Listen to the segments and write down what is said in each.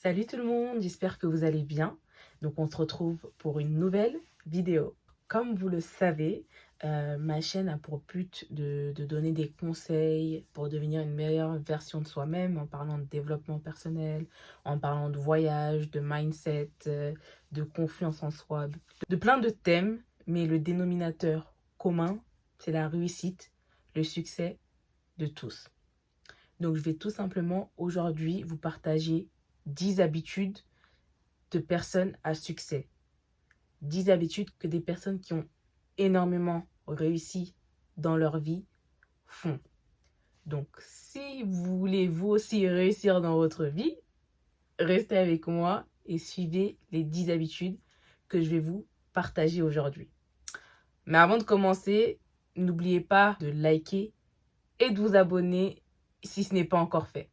Salut tout le monde, j'espère que vous allez bien. Donc on se retrouve pour une nouvelle vidéo. Comme vous le savez, ma chaîne a pour but de donner des conseils pour devenir une meilleure version de soi-même en parlant de développement personnel, en parlant de voyage, de mindset, de confiance en soi, de plein de thèmes. Mais le dénominateur commun, c'est la réussite, le succès de tous. Donc, je vais tout simplement aujourd'hui vous partager 10 habitudes de personnes à succès. 10 habitudes que des personnes qui ont énormément réussi dans leur vie font. Donc, si vous voulez vous aussi réussir dans votre vie, restez avec moi et suivez les 10 habitudes que je vais vous partager aujourd'hui. Mais avant de commencer, n'oubliez pas de liker et de vous abonner si ce n'est pas encore fait.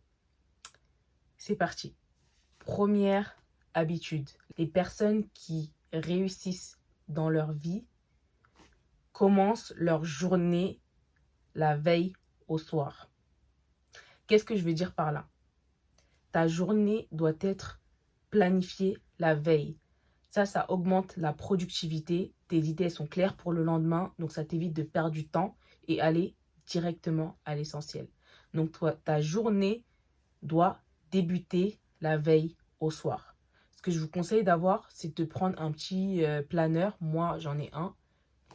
C'est parti. Première habitude, les personnes qui réussissent dans leur vie commencent leur journée la veille au soir. Qu'est-ce que je veux dire par là? Ta journée doit être planifiée la veille. Ça augmente la productivité. Tes idées sont claires pour le lendemain, donc ça t'évite de perdre du temps et aller directement à l'essentiel. Donc ta journée doit débuter la veille au soir. Ce que je vous conseille d'avoir, c'est de prendre un petit planeur. Moi, j'en ai un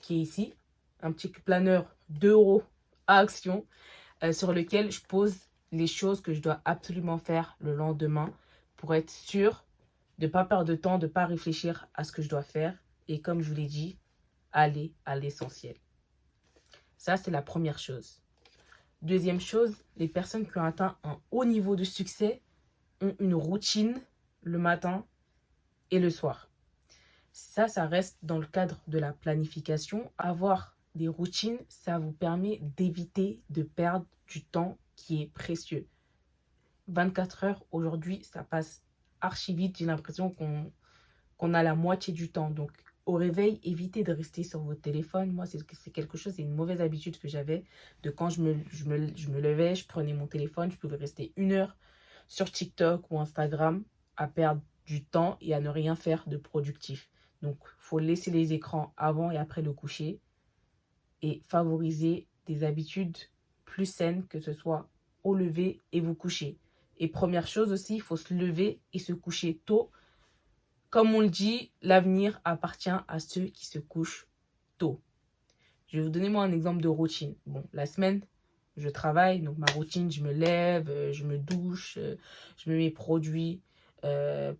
qui est ici. Un petit planeur d'€ à action sur lequel je pose les choses que je dois absolument faire le lendemain pour être sûr de ne pas perdre de temps, de ne pas réfléchir à ce que je dois faire. Et comme je vous l'ai dit, aller à l'essentiel. Ça, c'est la première chose. Deuxième chose, les personnes qui ont atteint un haut niveau de succès ont une routine le matin et le soir. Ça reste dans le cadre de la planification. Avoir des routines, ça vous permet d'éviter de perdre du temps qui est précieux. 24 heures aujourd'hui, ça passe archi vite. J'ai l'impression qu'on a la moitié du temps. Donc, au réveil, évitez de rester sur votre téléphone. Moi, c'est quelque chose, c'est une mauvaise habitude que j'avais. De quand je me levais, je prenais mon téléphone, je pouvais rester 1 heure sur TikTok ou Instagram à perdre du temps et à ne rien faire de productif. Donc, il faut laisser les écrans avant et après le coucher et favoriser des habitudes plus saines, que ce soit au lever et vous coucher. Et première chose aussi, il faut se lever et se coucher tôt. Comme on le dit, l'avenir appartient à ceux qui se couchent tôt. Je vais vous donner moi un exemple de routine. Bon, la semaine, je travaille, donc ma routine, je me lève, je me douche, je mets mes produits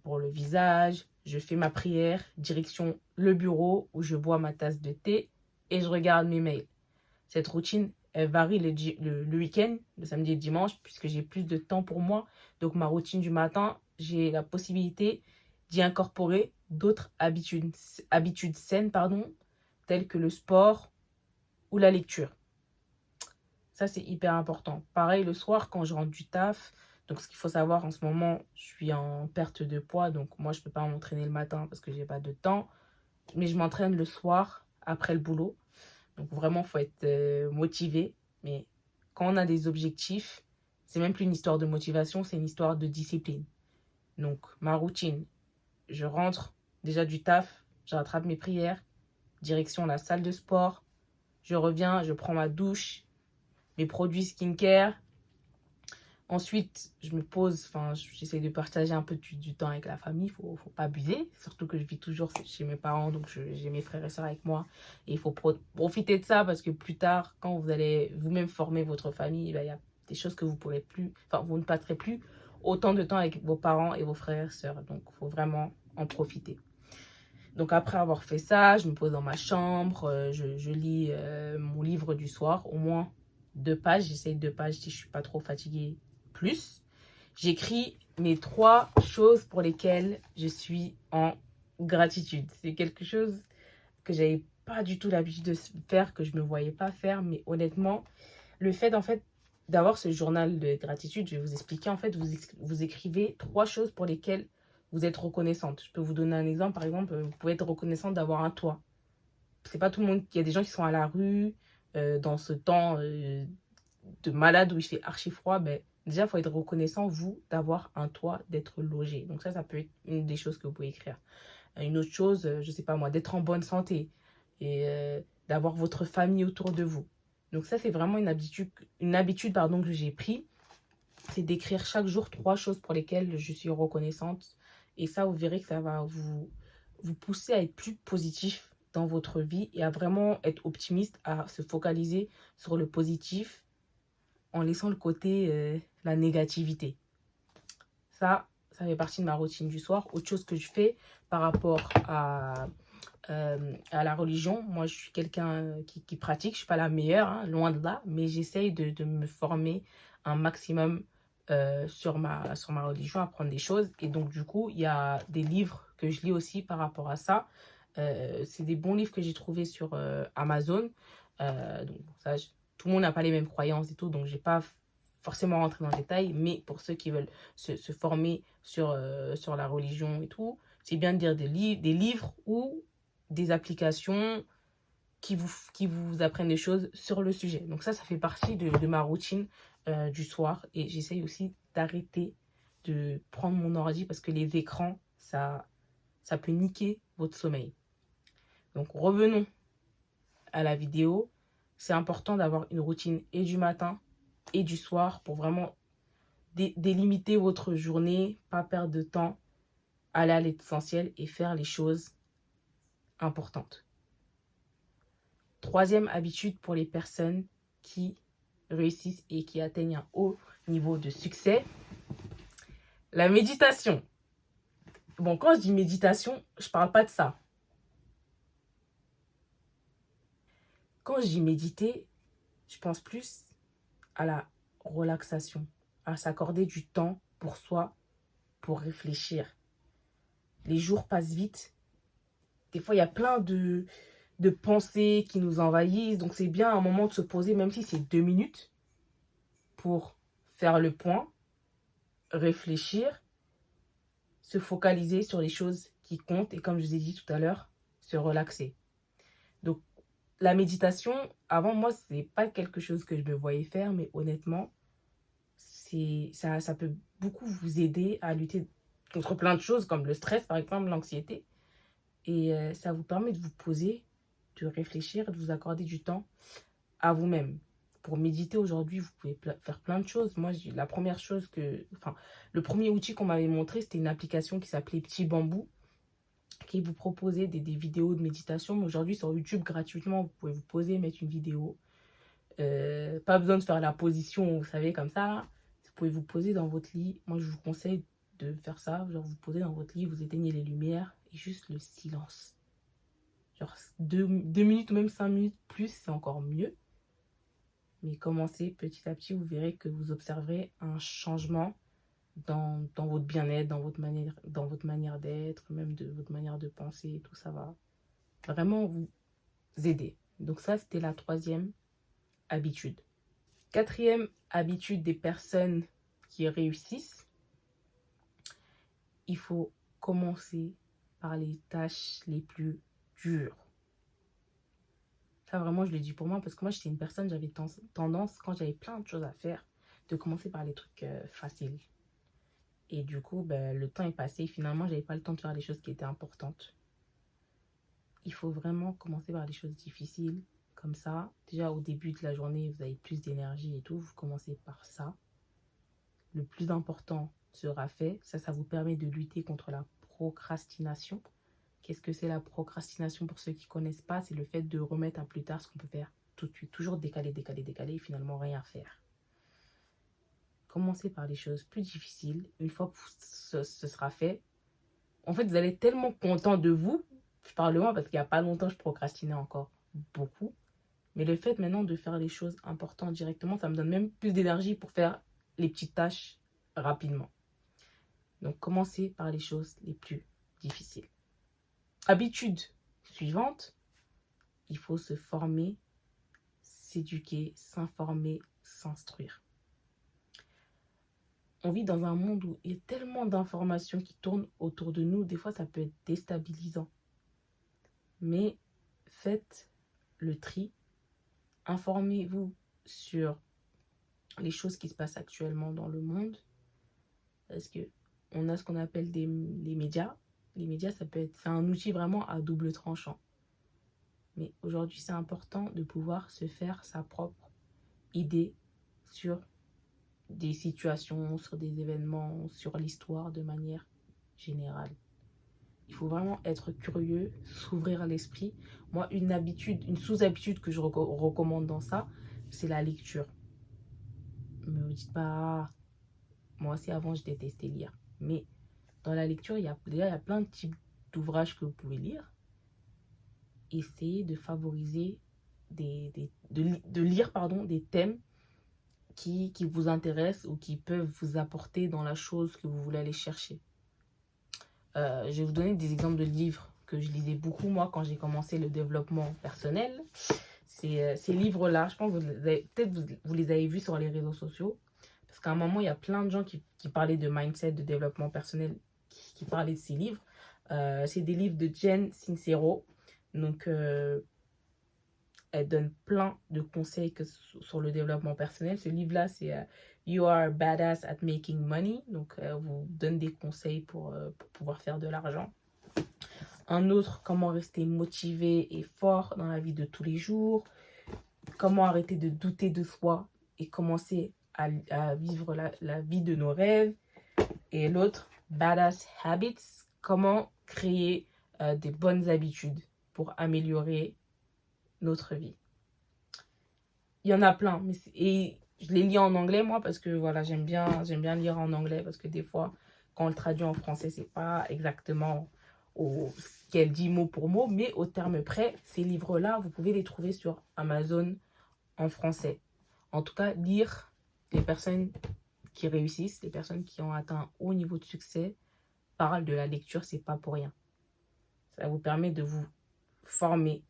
pour le visage, je fais ma prière, direction le bureau où je bois ma tasse de thé et je regarde mes mails. Cette routine, elle varie le week-end, le samedi et le dimanche, puisque j'ai plus de temps pour moi. Donc ma routine du matin, j'ai la possibilité d'y incorporer d'autres habitudes saines, telles que le sport ou la lecture. Ça, c'est hyper important. Pareil, le soir, quand je rentre du taf, donc ce qu'il faut savoir, en ce moment, je suis en perte de poids. Donc moi, je ne peux pas m'entraîner le matin parce que je n'ai pas de temps. Mais je m'entraîne le soir, après le boulot. Donc vraiment, il faut être motivé. Mais quand on a des objectifs, c'est même plus une histoire de motivation, c'est une histoire de discipline. Donc ma routine, je rentre déjà du taf, je rattrape mes prières, direction la salle de sport. Je reviens, je prends ma douche, mes produits skincare. Ensuite, je me pose, j'essaie de partager un peu du temps avec la famille. Faut pas abuser, surtout que je vis toujours chez mes parents, donc j'ai mes frères et sœurs avec moi. Et il faut profiter de ça parce que plus tard, quand vous allez vous-même former votre famille, il y a des choses que vous pourrez plus, vous ne passerez plus autant de temps avec vos parents et vos frères et sœurs. Donc, il faut vraiment en profiter. Donc, après avoir fait ça, je me pose dans ma chambre, je lis mon livre du soir, au moins 2 pages. J'essaye 2 pages si je ne suis pas trop fatiguée. Plus, j'écris mes 3 choses pour lesquelles je suis en gratitude. C'est quelque chose que j'avais pas du tout l'habitude de faire, que je me voyais pas faire, mais honnêtement, le fait d'avoir ce journal de gratitude, je vais vous expliquer. En fait, vous écrivez 3 choses pour lesquelles vous êtes reconnaissante. Je peux vous donner un exemple. Par exemple, vous pouvez être reconnaissante d'avoir un toit. C'est pas tout le monde. Il y a des gens qui sont à la rue dans ce temps de malade où il fait archi froid. Ben, Déjà, il faut être reconnaissant, vous, d'avoir un toit, d'être logé. Donc ça peut être une des choses que vous pouvez écrire. Une autre chose, je ne sais pas moi, d'être en bonne santé et d'avoir votre famille autour de vous. Donc ça, c'est vraiment une habitude pardon, que j'ai pris. C'est d'écrire chaque jour 3 choses pour lesquelles je suis reconnaissante. Et ça, vous verrez que ça va vous pousser à être plus positif dans votre vie et à vraiment être optimiste, à se focaliser sur le positif en laissant le côté la négativité. Ça fait partie de ma routine du soir. Autre chose que je fais par rapport à la religion, moi je suis quelqu'un qui pratique, je ne suis pas la meilleure, hein, loin de là, mais j'essaye de me former un maximum sur ma religion, apprendre des choses. Et donc du coup, il y a des livres que je lis aussi par rapport à ça. C'est des bons livres que j'ai trouvés sur Amazon. Donc ça, tout le monde n'a pas les mêmes croyances et tout, donc j'ai pas forcément rentré dans le détail, mais pour ceux qui veulent se former sur la religion et tout, c'est bien de lire des livres ou des applications qui vous apprennent des choses sur le sujet. Donc ça fait partie de ma routine du soir. Et j'essaye aussi d'arrêter de prendre mon ordi parce que les écrans, ça peut niquer votre sommeil. Donc revenons à la vidéo. C'est important d'avoir une routine et du matin et du soir pour vraiment délimiter votre journée, pas perdre de temps, aller à l'essentiel et faire les choses importantes. Troisième habitude pour les personnes qui réussissent et qui atteignent un haut niveau de succès, la méditation. Bon, quand je dis méditation, je parle pas de ça. Quand je dis méditer, je pense plus à la relaxation, à s'accorder du temps pour soi, pour réfléchir. Les jours passent vite. Des fois, il y a plein de pensées qui nous envahissent. Donc, c'est bien un moment de se poser, même si c'est 2 minutes, pour faire le point, réfléchir, se focaliser sur les choses qui comptent et, comme je vous ai dit tout à l'heure, se relaxer. Donc, la méditation, avant, moi, c'est pas quelque chose que je me voyais faire, mais honnêtement, ça peut beaucoup vous aider à lutter contre plein de choses, comme le stress, par exemple, l'anxiété. Et ça vous permet de vous poser, de réfléchir, de vous accorder du temps à vous-même. Pour méditer aujourd'hui, vous pouvez faire plein de choses. Moi, la première chose le premier outil qu'on m'avait montré, c'était une application qui s'appelait Petit Bambou, qui vous proposait des vidéos de méditation. Mais aujourd'hui, sur YouTube, gratuitement, vous pouvez vous poser, mettre une vidéo. Pas besoin de faire la position, vous savez, comme ça, là. Vous pouvez vous poser dans votre lit. Moi, je vous conseille de faire ça. Genre, vous posez dans votre lit, vous éteignez les lumières et juste le silence. Genre, 2 minutes ou même 5 minutes plus, c'est encore mieux. Mais commencez petit à petit, vous verrez que vous observerez un changement dans votre bien-être, dans votre manière d'être, même de votre manière de penser et tout. Ça va vraiment vous aider. Donc ça, c'était la troisième habitude. Quatrième habitude des personnes qui réussissent, il faut commencer par les tâches les plus dures. Ça, vraiment, je le dis pour moi parce que moi, j'étais une personne, j'avais tendance, quand j'avais plein de choses à faire, de commencer par les trucs faciles. Et du coup, le temps est passé et finalement, j'avais pas le temps de faire les choses qui étaient importantes. Il faut vraiment commencer par les choses difficiles. Comme ça, déjà au début de la journée, vous avez plus d'énergie et tout. Vous commencez par ça. Le plus important sera fait. Ça vous permet de lutter contre la procrastination. Qu'est-ce que c'est la procrastination pour ceux qui ne connaissent pas? C'est le fait de remettre à plus tard ce qu'on peut faire tout de suite. Toujours décaler et finalement rien faire. Commencez par les choses plus difficiles. Une fois que ce sera fait, en fait, vous allez être tellement content de vous. Je parle de moi parce qu'il n'y a pas longtemps, je procrastinais encore beaucoup. Mais le fait maintenant de faire les choses importantes directement, ça me donne même plus d'énergie pour faire les petites tâches rapidement. Donc, commencez par les choses les plus difficiles. Habitude suivante, il faut se former, s'éduquer, s'informer, s'instruire. On vit dans un monde où il y a tellement d'informations qui tournent autour de nous. Des fois, ça peut être déstabilisant. Mais faites le tri. Informez-vous sur les choses qui se passent actuellement dans le monde. Parce que on a ce qu'on appelle les médias. Les médias, c'est un outil vraiment à double tranchant. Mais aujourd'hui, c'est important de pouvoir se faire sa propre idée sur des situations, sur des événements, sur l'histoire de manière générale. Il faut vraiment être curieux, s'ouvrir l'esprit. Moi, une sous-habitude que je recommande dans ça, c'est la lecture. Ne me dites pas, moi aussi avant, je détestais lire. Mais dans la lecture, il y a plein de types d'ouvrages que vous pouvez lire. Essayez de favoriser, de lire des thèmes qui vous intéressent ou qui peuvent vous apporter dans la chose que vous voulez aller chercher. Je vais vous donner des exemples de livres que je lisais beaucoup, moi, quand j'ai commencé le développement personnel. Ces livres-là, je pense que peut-être vous les avez vus sur les réseaux sociaux. Parce qu'à un moment, il y a plein de gens qui parlaient de mindset, de développement personnel, qui parlaient de ces livres. C'est des livres de Jen Sincero. Donc, elle donne plein de conseils sur le développement personnel. Ce livre-là, c'est You are badass at making money. Donc, elle vous donne des conseils pour pouvoir faire de l'argent. Un autre, comment rester motivé et fort dans la vie de tous les jours. Comment arrêter de douter de soi et commencer à vivre la vie de nos rêves. Et l'autre, Badass Habits. Comment créer des bonnes habitudes pour améliorer notre vie. Il y en a plein. Et je les lis en anglais, moi, parce que voilà, j'aime bien lire en anglais. Parce que des fois, quand on le traduit en français, c'est pas exactement ce qu'elle dit mot pour mot. Mais au terme près, ces livres-là, vous pouvez les trouver sur Amazon en français. En tout cas, lire les personnes qui réussissent, les personnes qui ont atteint un haut niveau de succès, parlent de la lecture, c'est pas pour rien. Ça vous permet de vous former,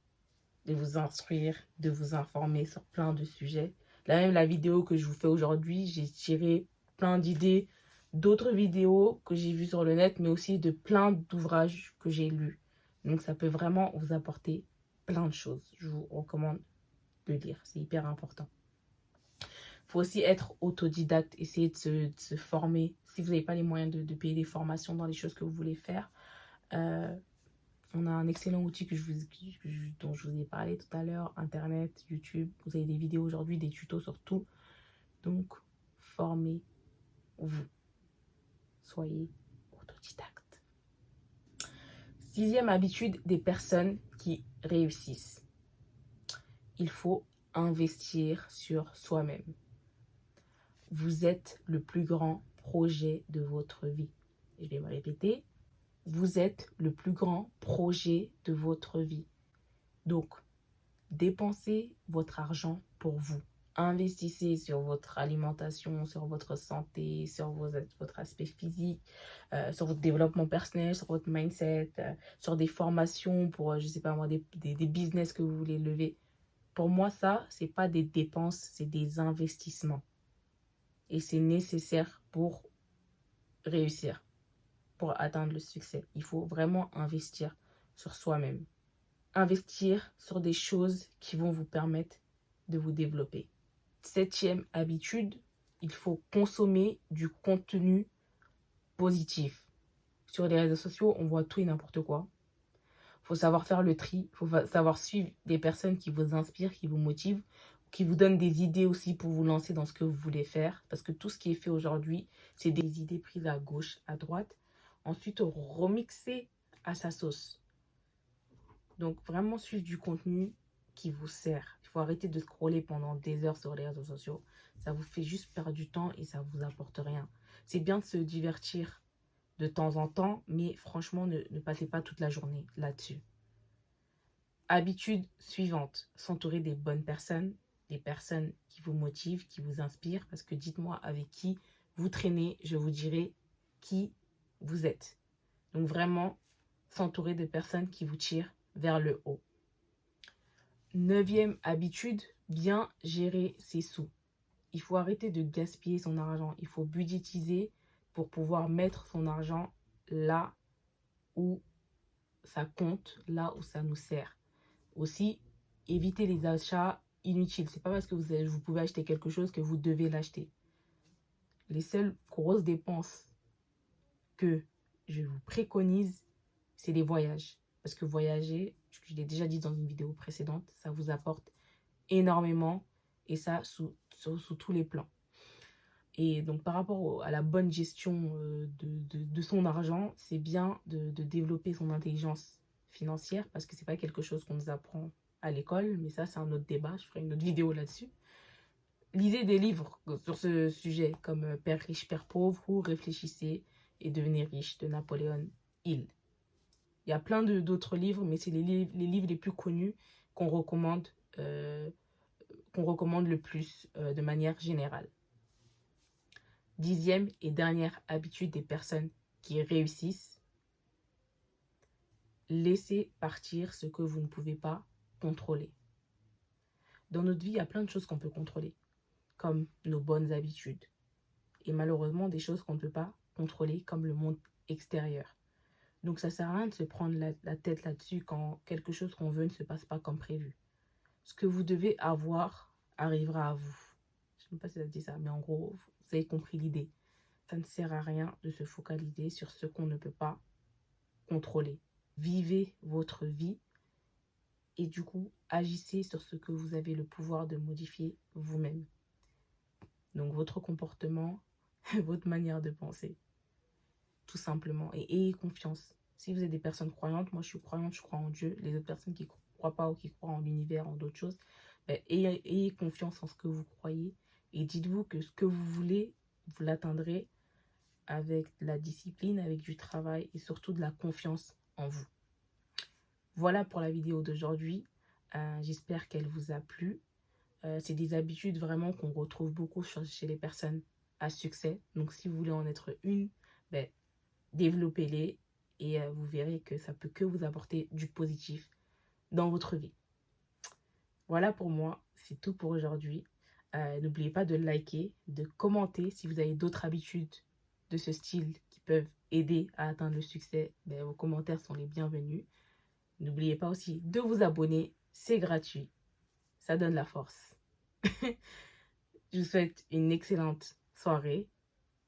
de vous instruire, de vous informer sur plein de sujets. Là même, la vidéo que je vous fais aujourd'hui, j'ai tiré plein d'idées d'autres vidéos que j'ai vues sur le net, mais aussi de plein d'ouvrages que j'ai lus. Donc, ça peut vraiment vous apporter plein de choses. Je vous recommande de lire, c'est hyper important. Il faut aussi être autodidacte, essayer de se former. Si vous n'avez pas les moyens de payer des formations dans les choses que vous voulez faire, on a un excellent outil dont je vous ai parlé tout à l'heure, Internet, YouTube. Vous avez des vidéos aujourd'hui, des tutos sur tout. Donc, formez-vous. Soyez autodidacte. 6e habitude des personnes qui réussissent. Il faut investir sur soi-même. Vous êtes le plus grand projet de votre vie. Je vais me répéter. Vous êtes le plus grand projet de votre vie. Donc, dépensez votre argent pour vous. Investissez sur votre alimentation, sur votre santé, sur votre aspect physique, sur votre développement personnel, sur votre mindset, sur des formations pour, je sais pas moi, des business que vous voulez lever. Pour moi, ça, c'est pas des dépenses, c'est des investissements. Et c'est nécessaire pour réussir, pour atteindre le succès. Il faut vraiment investir sur soi-même. Investir sur des choses qui vont vous permettre de vous développer. 7e habitude, il faut consommer du contenu positif. Sur les réseaux sociaux, on voit tout et n'importe quoi. Il faut savoir faire le tri, il faut savoir suivre des personnes qui vous inspirent, qui vous motivent, qui vous donnent des idées aussi pour vous lancer dans ce que vous voulez faire. Parce que tout ce qui est fait aujourd'hui, c'est des idées prises à gauche, à droite. Ensuite, remixer à sa sauce. Donc, vraiment suivre du contenu qui vous sert. Il faut arrêter de scroller pendant des heures sur les réseaux sociaux. Ça vous fait juste perdre du temps et ça ne vous apporte rien. C'est bien de se divertir de temps en temps, mais franchement, ne passez pas toute la journée là-dessus. Habitude suivante, s'entourer des bonnes personnes, des personnes qui vous motivent, qui vous inspirent, parce que dites-moi avec qui vous traînez, je vous dirai qui vous êtes. Donc vraiment, s'entourer de personnes qui vous tirent vers le haut. 9e habitude, bien gérer ses sous. Il faut arrêter de gaspiller son argent. Il faut budgétiser pour pouvoir mettre son argent là où ça compte, là où ça nous sert. Aussi, éviter les achats inutile. C'est pas parce que vous pouvez acheter quelque chose que vous devez l'acheter. Les seules grosses dépenses que je vous préconise, c'est les voyages. Parce que voyager, je l'ai déjà dit dans une vidéo précédente, ça vous apporte énormément et ça sous tous les plans. Et donc par rapport à la bonne gestion de son argent, c'est bien de développer son intelligence financière parce que c'est pas quelque chose qu'on nous apprend à l'école, mais ça c'est un autre débat, je ferai une autre vidéo là-dessus. Lisez des livres sur ce sujet comme Père riche, Père pauvre ou Réfléchissez et devenez riche de Napoléon Hill. Il y a plein d'autres livres, mais c'est les livres les plus connus qu'on recommande le plus de manière générale. 10e et dernière habitude des personnes qui réussissent, laissez partir ce que vous ne pouvez pas contrôler. Dans notre vie, il y a plein de choses qu'on peut contrôler, comme nos bonnes habitudes. Et malheureusement, des choses qu'on ne peut pas contrôler, comme le monde extérieur. Donc ça ne sert à rien de se prendre la tête là-dessus quand quelque chose qu'on veut ne se passe pas comme prévu. Ce que vous devez avoir arrivera à vous. Je ne sais pas si ça dit ça, mais en gros, vous avez compris l'idée. Ça ne sert à rien de se focaliser sur ce qu'on ne peut pas contrôler. Vivez votre vie et du coup, agissez sur ce que vous avez le pouvoir de modifier vous-même. Donc, votre comportement, votre manière de penser, tout simplement. Et ayez confiance. Si vous êtes des personnes croyantes, moi je suis croyante, je crois en Dieu. Les autres personnes qui ne croient pas ou qui croient en l'univers, en d'autres choses, ayez confiance en ce que vous croyez et dites-vous que ce que vous voulez, vous l'atteindrez avec de la discipline, avec du travail et surtout de la confiance en vous. Voilà pour la vidéo d'aujourd'hui. J'espère qu'elle vous a plu. C'est des habitudes vraiment qu'on retrouve beaucoup chez les personnes à succès. Donc si vous voulez en être une, développez-les et vous verrez que ça peut que vous apporter du positif dans votre vie. Voilà pour moi, c'est tout pour aujourd'hui. N'oubliez pas de liker, de commenter si vous avez d'autres habitudes de ce style qui peuvent aider à atteindre le succès. Vos commentaires sont les bienvenus. N'oubliez pas aussi de vous abonner, c'est gratuit. Ça donne la force. Je vous souhaite une excellente soirée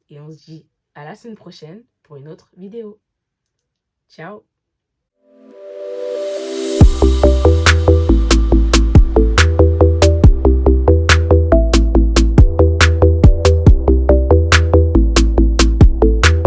et on se dit à la semaine prochaine pour une autre vidéo. Ciao!